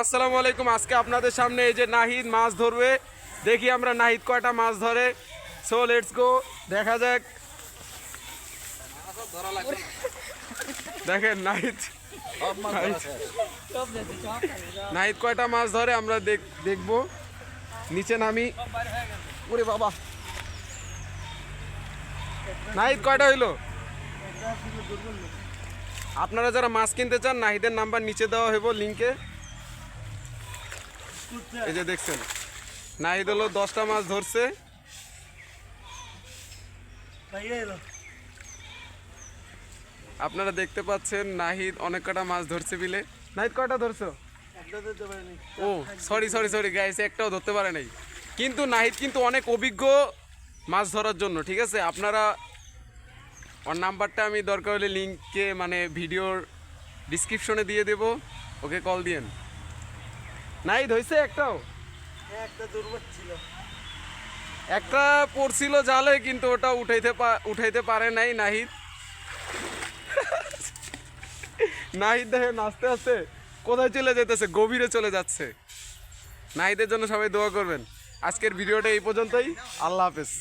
আসসালামু আলাইকুম। আজকে আপনাদের সামনে এই যে নাহিদ মাছ ধরবে, দেখি আমরা নাহিদ কয়টা মাছ ধরে। সো লেটস গো, দেখা যাক। দেখেন নাহিদ নাহিদ কয়টা মাছ ধরে আমরা দেখবো। নিচে নামি। ওরে বাবা, নাহিদ কয়টা হইলো? আপনারা যারা মাছ কিনতে চান নাহিদের নাম্বার নিচে দেওয়া হইব লিঙ্কে। এই যে দেখছেন নাহিদ হলো 10টা মাছ ধরছে। আপনারা দেখতে পাচ্ছেন নাহিদ অনেক কটা মাছ ধরছে বিলে। নাহিদ কয়টা ধরছো? ও সরি সরি সরি গাইস, একটাও ধরতে পারে নাই। কিন্তু নাহিদ কিন্তু অনেক অভিজ্ঞ মাছ ধরার জন্য, ঠিক আছে? আপনারা ওর নাম্বারটা আমি দরকার হলে লিঙ্কে মানে ভিডিওর ডিসক্রিপশনে দিয়ে দেব, ওকে কল দিয়েন। নাহিদ হয়েছে একটাও? একটা পড়ছিল জালে, কিন্তু ওটা উঠাইতে পারে নাই নাহিদ। নাহিদ দেখে আস্তে আস্তে কোথায় চলে যেতেছে, গভীরে চলে যাচ্ছে। নাহিদের জন্য সবাই দোয়া করবেন। আজকের ভিডিওটা এই পর্যন্তই। আল্লাহ হাফেজ।